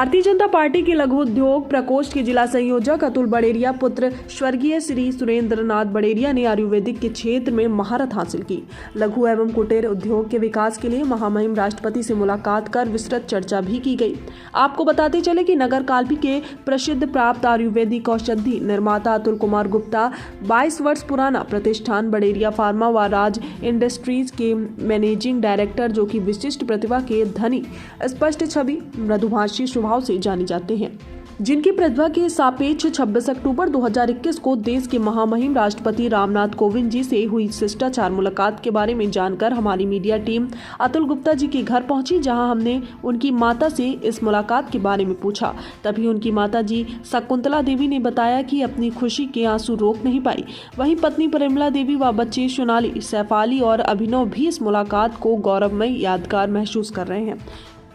Bharatiya Janata party के लघु उद्योग प्रकोष्ठ के जिला संयोजक अतुल बड़ेरिया पुत्र स्वर्गीय श्री सुरेंद्र नाथ बड़ेरिया ने आयुर्वेदिक के क्षेत्र में महारत हासिल की। लघु एवं कुटीर उद्योग के विकास के लिए महामहिम राष्ट्रपति से मुलाकात कर विस्तृत चर्चा भी की गई। आपको बताते चले कि नगर कालपी के प्रसिद्ध प्राप्त आयुर्वेदिक औषधि निर्माता अतुल कुमार गुप्ता 22 वर्ष पुराना प्रतिष्ठान बड़ेरिया फार्मा व राज इंडस्ट्रीज के मैनेजिंग डायरेक्टर, जो कि विशिष्ट प्रतिभा के धनी, स्पष्ट छवि, मृदुभाषी स्वभाव से जाने जाते हैं, जिनकी प्रतिभा के सापेक्ष 26 अक्टूबर 2021 को देश के महामहिम राष्ट्रपति रामनाथ कोविंद जी से हुई शिष्टाचार मुलाकात के बारे में जानकर हमारी मीडिया टीम अतुल गुप्ता जी के घर पहुंची, जहां हमने उनकी माता से इस मुलाकात के बारे में पूछा। तभी उनकी माता जी शकुंतला देवी ने बताया कि अपनी खुशी के आंसू रोक नहीं पाई। वहीं पत्नी परिमला देवी व बच्चे सोनाली, सैफाली और अभिनव भी इस मुलाकात को गौरवमय यादगार महसूस कर रहे हैं।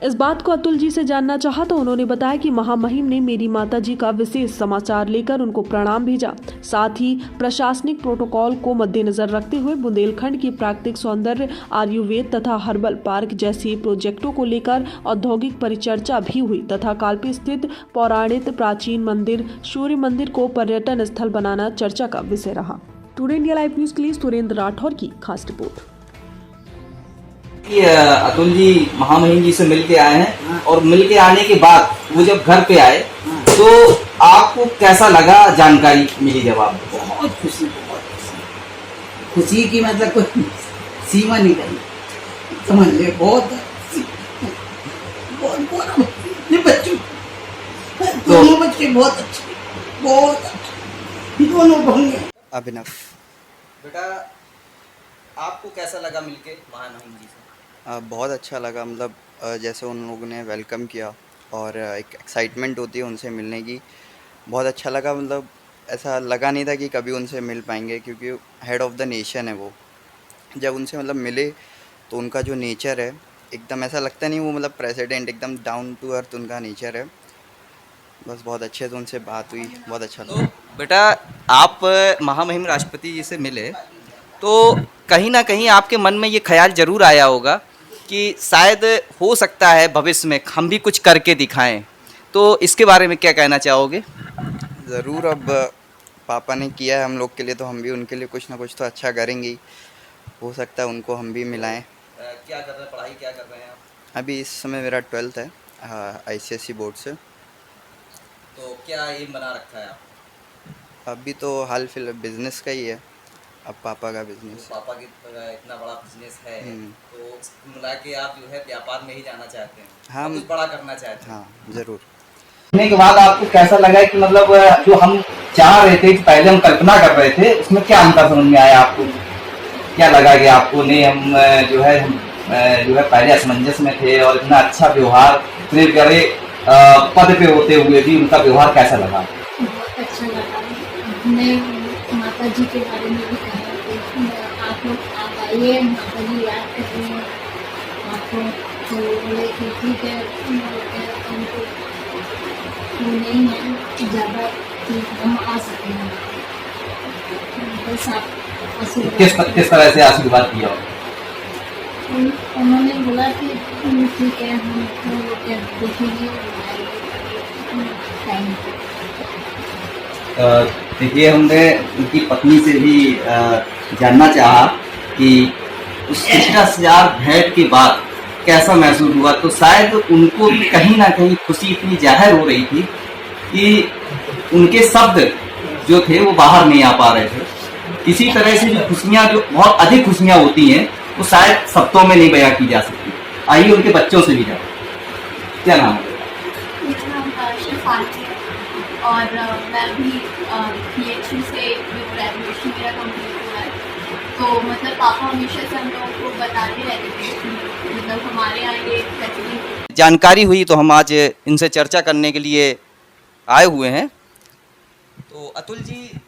इस बात को अतुल जी से जानना चाहा तो उन्होंने बताया कि महामहिम ने मेरी माता जी का विशेष समाचार लेकर उनको प्रणाम भेजा। साथ ही प्रशासनिक प्रोटोकॉल को मद्देनजर रखते हुए बुंदेलखंड की प्राकृतिक सौंदर्य, आयुर्वेद तथा हर्बल पार्क जैसे प्रोजेक्टों को लेकर औद्योगिक परिचर्चा भी हुई तथा कालपी स्थित पौराणिक प्राचीन मंदिर सूर्य मंदिर को पर्यटन स्थल बनाना चर्चा का विषय रहा। टुडे इंडिया लाइव न्यूज के लिए सुरेंद्र राठौर की खास रिपोर्ट। अतुल जी महामहिम जी से मिलके आए हैं और मिलके आने के बाद वो जब घर पे आए तो आपको कैसा लगा, जानकारी मिली जब आप? बहुत खुशी खुशी की मतलब कोई सीमा नहीं रही, समझ ले। बहुत बच्चों दोनों बच्चे बहुत अच्छे दोनों होंगे। अभिनव बेटा, आपको कैसा लगा मिलके महामहिम जी से? बहुत अच्छा लगा। मतलब जैसे उन लोगों ने वेलकम किया और एक एक्साइटमेंट होती है उनसे मिलने की, बहुत अच्छा लगा। मतलब ऐसा लगा नहीं था कि कभी उनसे मिल पाएंगे, क्योंकि हेड ऑफ़ द नेशन है वो। जब उनसे मतलब मिले तो उनका जो नेचर है एकदम ऐसा लगता नहीं वो मतलब प्रेसिडेंट, एकदम डाउन टू अर्थ उनका नेचर है। बस बहुत अच्छे से उनसे बात हुई, बहुत अच्छा लगा। तो बेटा, आप महामहिम राष्ट्रपति जी से मिले तो कहीं ना कहीं आपके मन में ये ख्याल जरूर आया होगा कि शायद हो सकता है भविष्य में हम भी कुछ करके दिखाएं, तो इसके बारे में क्या कहना चाहोगे? ज़रूर, अब पापा ने किया है हम लोग के लिए तो हम भी उनके लिए कुछ ना कुछ तो अच्छा करेंगे ही। हो सकता है उनको हम भी मिलाएं। क्या कर रहे हैं, पढ़ाई क्या कर रहे हैं आप? अभी इस समय मेरा 12th है ICSE बोर्ड से। तो क्या एम बना रखा है आप? अभी तो हाल फिलहाल बिजनेस का ही है, अब पापा का बिजनेस। तो पापा की इतना बड़ा बिजनेस है तो मिला के आप जो है व्यापार में ही जाना चाहते हैं? हाँ, कुछ बड़ा करना चाहते हैं? हाँ ज़रूर। के बाद आपको कैसा लगा कि मतलब जो हम चाह रहे थे, पहले हम कल्पना कर रहे थे, उसमें क्या अंतर समझ में आया आपको? क्या लगा कि आपको नहीं, हम जो है पहले असमंजस में थे और इतना अच्छा व्यवहार, इतने बड़े पद पे होते हुए भी उनका व्यवहार कैसा लगा? बहुत अच्छा लगा। हमने माता जी के बारे में भी कहा कि आप आइए, माता जी याद कर रही हैं आपको। तो बोले कि ठीक है, हमको नहीं है ज़्यादा कि हम आ सकते हैं। बस आप किस तरह से आशीर्वाद किया? उन्होंने बोला कि ठीक है, हम देखेंगे टाइम। देखिए, हमने उनकी पत्नी से भी जानना चाहा कि उस शिष्टाचार भेंट के बाद कैसा महसूस हुआ, तो शायद उनको भी कहीं ना कहीं खुशी इतनी जाहिर हो रही थी कि उनके शब्द जो थे वो बाहर नहीं आ पा रहे थे। इसी तरह से जो खुशियाँ, जो बहुत अधिक खुशियाँ होती हैं, वो शायद शब्दों में नहीं बयां की जा सकती। आइए उनके बच्चों से भी जाए। क्या नाम है? मेरा नाम शेफाली है और मैं भी PhD से ग्रेजुएशन मेरा कंप्लीट हुआ है। तो मतलब पापा हमेशा से हम लोगों को बताते रहते थे कि मतलब हमारे यहाँ ये फैसिलिटी। जानकारी हुई तो हम आज इनसे चर्चा करने के लिए आए हुए हैं। तो अतुल जी,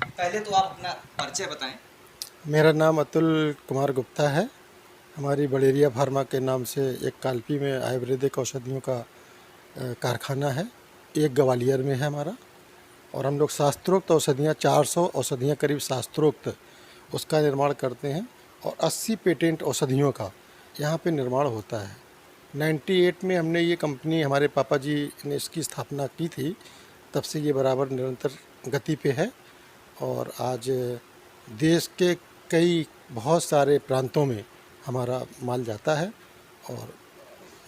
पहले तो आप अपना परिचय बताएं। मेरा नाम अतुल कुमार गुप्ता है। हमारी बड़ेरिया फार्मा के नाम से एक कालपी में आयुर्वेदिक औषधियों का कारखाना है, एक ग्वालियर में है हमारा। और हम लोग शास्त्रोक्त औषधियाँ 400 औषधियाँ करीब शास्त्रोक्त उसका निर्माण करते हैं और 80 पेटेंट औषधियों का यहाँ पे निर्माण होता है। 98 में हमने ये कंपनी, हमारे पापा जी ने इसकी स्थापना की थी, तब से ये बराबर निरंतर गति पे है और आज देश के कई बहुत सारे प्रांतों में हमारा माल जाता है और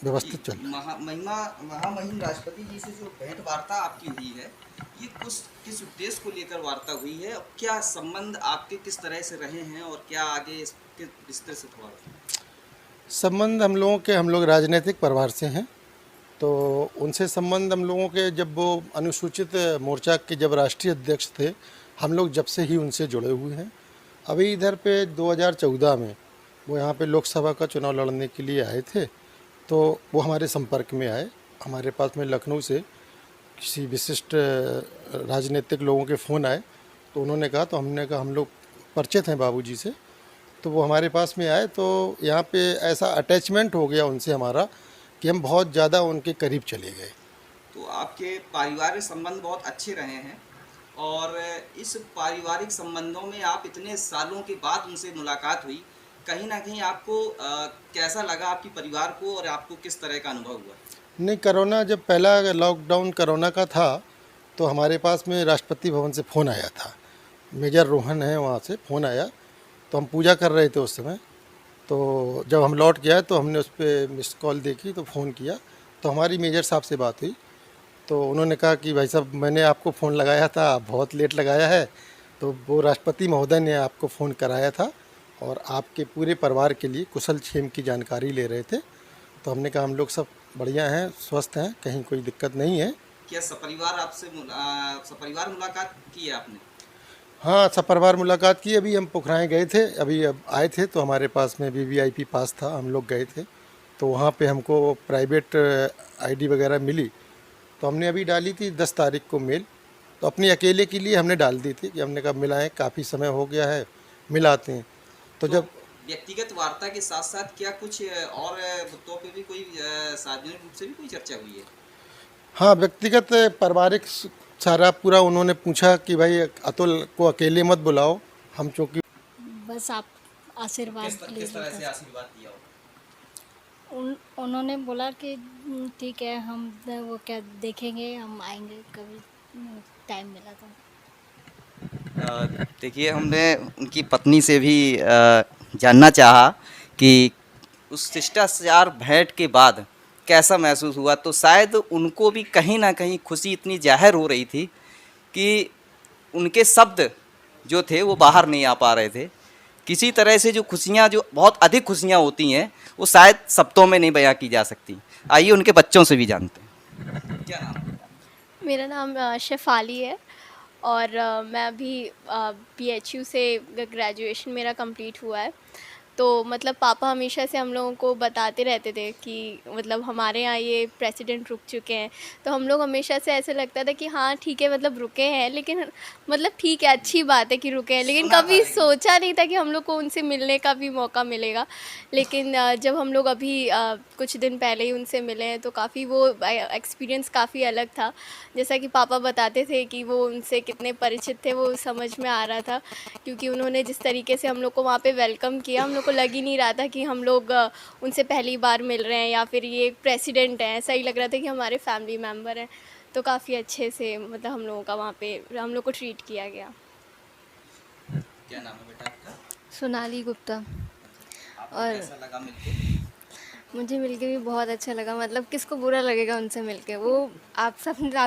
व्यवस्थित चल रहा है। महामहिम राष्ट्रपति जी से जो भेंट वार्ता आपकी हुई है, ये किस उद्देश्य को लेकर वार्ता हुई है और क्या संबंध आपके किस तरह से रहे हैं और क्या आगे इसके विस्तार से थोड़ा संबंध हम लोग राजनीतिक परिवार से हैं, तो उनसे संबंध हम लोगों के, जब वो अनुसूचित मोर्चा के जब राष्ट्रीय अध्यक्ष थे, हम लोग जब से ही उनसे जुड़े हुए हैं। अभी इधर पे 2014 में वो यहाँ पे लोकसभा का चुनाव लड़ने के लिए आए थे, तो वो हमारे संपर्क में आए। हमारे पास में लखनऊ से किसी विशिष्ट राजनीतिक लोगों के फ़ोन आए, तो उन्होंने कहा, तो हमने कहा हम लोग परिचित हैं बाबूजी से, तो वो हमारे पास में आए। तो यहाँ पे ऐसा अटैचमेंट हो गया उनसे हमारा कि हम बहुत ज़्यादा उनके करीब चले गए। तो आपके पारिवारिक संबंध बहुत अच्छे रहे हैं और इस पारिवारिक संबंधों में आप इतने सालों के बाद उनसे मुलाकात हुई, कहीं ना कहीं आपको कैसा लगा, आपके परिवार को, और आपको किस तरह का अनुभव हुआ? नहीं, कोरोना जब पहला लॉकडाउन कोरोना का था, तो हमारे पास में राष्ट्रपति भवन से फ़ोन आया था, मेजर रोहन है वहाँ से फ़ोन आया, तो हम पूजा कर रहे थे उस समय। तो जब हम लौट के आए तो हमने उस पर मिस कॉल देखी, तो फ़ोन किया, तो हमारी मेजर साहब से बात हुई, तो उन्होंने कहा कि भाई साहब मैंने आपको फ़ोन लगाया था, आप बहुत लेट लगाया है, तो वो राष्ट्रपति महोदय ने आपको फ़ोन कराया था और आपके पूरे परिवार के लिए कुशल क्षेम की जानकारी ले रहे थे। तो हमने कहा हम लोग सब बढ़िया हैं, स्वस्थ हैं, कहीं कोई दिक्कत नहीं है। क्या सपरिवार आपसे सपरिवार मुलाकात की है आपने? हाँ, सपरिवार मुलाकात की। अभी हम पोखराएँ गए थे, अभी अब आए थे, तो हमारे पास में VVIP पास था, हम लोग गए थे, तो वहाँ पे हमको प्राइवेट ID वगैरह मिली, तो हमने अभी डाली थी 10 तारीख को मेल, तो अपने अकेले के लिए हमने डाल दी थी कि हमने कहा मिलाएं, काफ़ी समय हो गया है, मिलाते हैं। तो जब व्यक्तिगत वार्ता के साथ साथ क्या कुछ और मुद्दों पे भी कोई सार्वजनिक रूप से भी कोई चर्चा हुई है? हाँ, व्यक्तिगत पारिवारिक सारा पूरा उन्होंने पूछा कि भाई अतुल को अकेले मत बुलाओ, हम चूँकि बस आप आशीर्वाद किस तरह से आशीर्वाद दिया हो? उन्होंने बोला कि ठीक है, हम वो क्या देखेंगे, हम आएंगे कभी टाइम मिला तो। देखिए, हमने उनकी पत्नी से भी जानना चाहा कि उस शिष्टाचार भेंट के बाद कैसा महसूस हुआ, तो शायद उनको भी कहीं ना कहीं खुशी इतनी जाहिर हो रही थी कि उनके शब्द जो थे वो बाहर नहीं आ पा रहे थे। किसी तरह से जो खुशियाँ, जो बहुत अधिक खुशियाँ होती हैं, वो शायद शब्दों में नहीं बयां की जा सकती। आइए उनके बच्चों से भी जानते हैं। क्या नाम है? मेरा नाम शेफाली है और मैं अभी PHU से ग्रेजुएशन मेरा कंप्लीट हुआ है। तो मतलब पापा हमेशा से हम लोगों को बताते रहते थे कि मतलब हमारे यहाँ ये प्रेसिडेंट रुक चुके हैं, तो हम लोग हमेशा से ऐसे लगता था कि हाँ ठीक है, मतलब रुके हैं, लेकिन मतलब ठीक है, अच्छी बात है कि रुके हैं, लेकिन कभी सोचा नहीं था कि हम लोग को उनसे मिलने का भी मौका मिलेगा। लेकिन जब हम लोग अभी कुछ दिन पहले ही उनसे मिले हैं, तो काफ़ी वो एक्सपीरियंस काफ़ी अलग था। जैसा कि पापा बताते थे कि वो उनसे कितने परिचित थे, वो समझ में आ रहा था, क्योंकि उन्होंने जिस तरीके से हम लोग को वहाँ पे वेलकम किया, हम लोग को लग ही नहीं रहा था कि हम लोग उनसे पहली बार मिल रहे हैं या फिर ये प्रेसिडेंट हैं। ऐसा ही लग रहा था कि हमारे फैमिली मेम्बर हैं। तो काफ़ी अच्छे से मतलब हम लोगों का वहाँ पे हम लोग को ट्रीट किया गया। क्या नाम है बेटा आपका? सोनाली गुप्ता। आपको और कैसा लगा मिलके? मुझे मिलके भी बहुत अच्छा लगा। मतलब किसको बुरा लगेगा उनसे मिलके। वो आप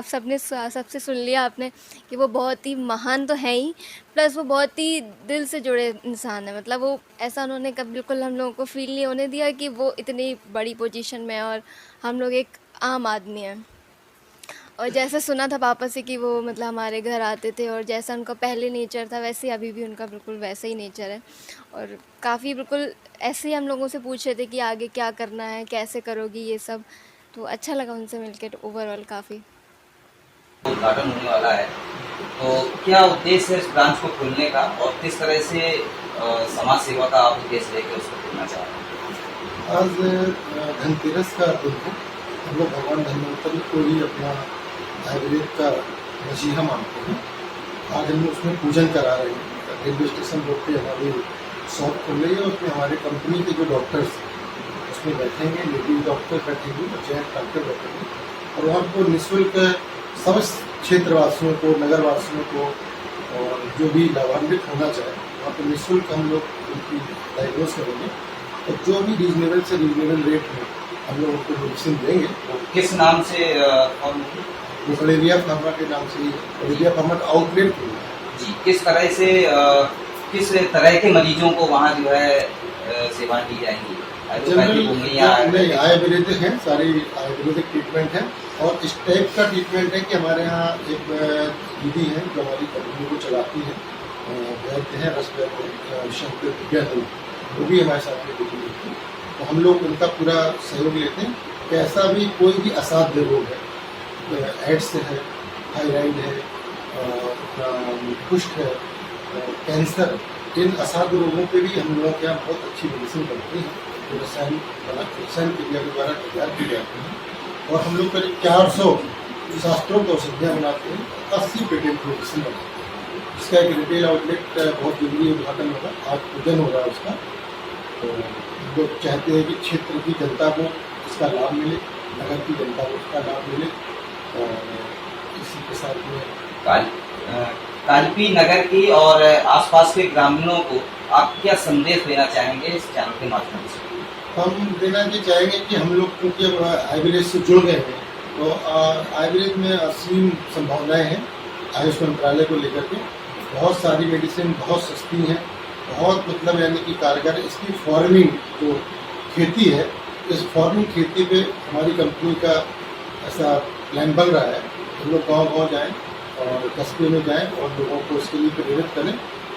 सबने सबसे सुन लिया आपने कि वो बहुत ही महान तो है ही, प्लस वो बहुत ही दिल से जुड़े इंसान है। मतलब वो ऐसा उन्होंने कभी बिल्कुल हम लोगों को फील नहीं होने दिया कि वो इतनी बड़ी पोजीशन में है और हम लोग एक आम आदमी हैं। और जैसा सुना था पापा से कि वो मतलब हमारे घर आते थे और जैसा उनका पहले नेचर था वैसे अभी भी उनका बिल्कुल वैसा ही नेचर है। और काफ़ी बिल्कुल ऐसे ही हम लोगों से पूछ रहे थे कि आगे क्या करना है, कैसे करोगी ये सब। तो अच्छा लगा उनसे मिलकर ओवरऑल काफ़ी। उद्घाटन होने वाला है, तो क्या उद्देश्य है इस ब्रांच को खोलने का और किस तरह से समाज सेवा का आप उद्देश्य लेकर उसको खोलना चाह रहे हैं? आज धनतेरस का दिन है। हम लोग भगवान धन्वंतरि को ही अपना आयुर्वेद का मसीहा मानते हैं। आज हम उसमें पूजन करा रहे हैं। रेलवे स्टेशन रोड पे हमारी शॉप खुल रही है, उसमें हमारे कंपनी के जो डॉक्टर्स इसमें बैठेंगे, लेडीज डॉक्टर बैठेंगे और जेंट्स डॉक्टर बैठेंगे और वहाँ को निःशुल्क सब क्षेत्रवासियों को, नगरवासियों को और जो भी लाभान्वित होना चाहे वहाँ पर निःशुल्क हम लोग उनकी डायग्नोज करेंगे और जो भी रीजनेबल से रीजनेबल रेट में हम लोग उनको मेडिसिन देंगे। किस नाम से फॉर्म होगी? वो बलेरिया फार्मा के नाम से बलेरिया फार्मा का आउटलेट खुला है। जी, किस तरह के मरीजों को वहाँ जो है सेवा दी जाएंगी? एलोपैथिक होंगी या नहीं, आयुर्वेदिक है, सारी आयुर्वेदिक ट्रीटमेंट है और इस टाइप का ट्रीटमेंट है कि हमारे यहाँ एक दीदी है जो हमारी कंपनी को चलाती है, वैद्य हैं, रस वैद्य शंकर विद्याधर, वो भी हमारे साथ में ड्यूटी करती है। तो हम लोग उनका पूरा सहयोग लेते हैं कि ऐसा भी कोई भी असाध्य रोग है, एड्स है, थायराइड है, कुष्ठ है, कैंसर, इन असाध्य रोगों पे भी हम लोग यहाँ बहुत अच्छी मेडिसिन बनती है जो रसायन क्रिया के द्वारा तैयार की जाती है और हम लोग करीब 400 शास्त्रोक्त औषधियाँ बनाते हैं, 80 पेटेंट मेडिसिन बनाते हैं। इसका एक रिटेल आउटलेट बहुत जल्दी उद्घाटन होगा, आज पूजन हो रहा है उसका। तो हम लोग चाहते हैं कि क्षेत्र की जनता को इसका लाभ मिले, नगर की जनता को इसका लाभ मिले और इसी के साथ में कालपी नगर की और आसपास के ग्रामीणों को आप क्या संदेश देना चाहेंगे इस चैनल के माध्यम से? हम देना ये चाहेंगे कि हम लोग क्योंकि अब आयुर्वेद से जुड़ गए हैं तो आयुर्वेद में असीम संभावनाएं हैं। आयुष मंत्रालय को लेकर के बहुत सारी मेडिसिन बहुत सस्ती हैं, बहुत मतलब यानी कि कारगर। इसकी फार्मिंग जो खेती है, इस फार्मिंग खेती पे हमारी कंपनी का ऐसा प्लान बन रहा है। हम लोग गाँव जाएँ और कस्बे में जाएँ और लोगों को इसके लिए प्रेरित करें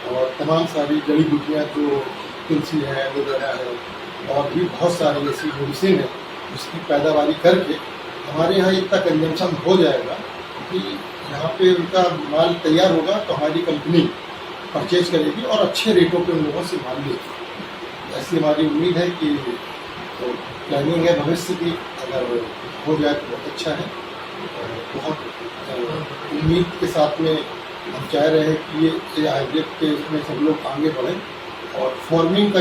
और तमाम सारी जड़ी बूटियाँ जो तुलसी है, एलोवेरा है और भी बहुत सारी ऐसी मेडिसिन है जिसकी पैदावारी करके हमारे यहाँ इतना कंजम्पशन हो जाएगा कि यहाँ पे उनका माल तैयार होगा तो हमारी कंपनी परचेज करेगी और अच्छे रेटों पे उन लोगों से माल लेगी। ऐसी हमारी उम्मीद है कि तो प्लानिंग है भविष्य की, अगर हो जाए तो बहुत अच्छा है। बहुत उम्मीद के साथ में हम चाह रहे हैं कि ये आयुर्वेद के इसमें सब लोग आगे बढ़ें और फार्मिंग का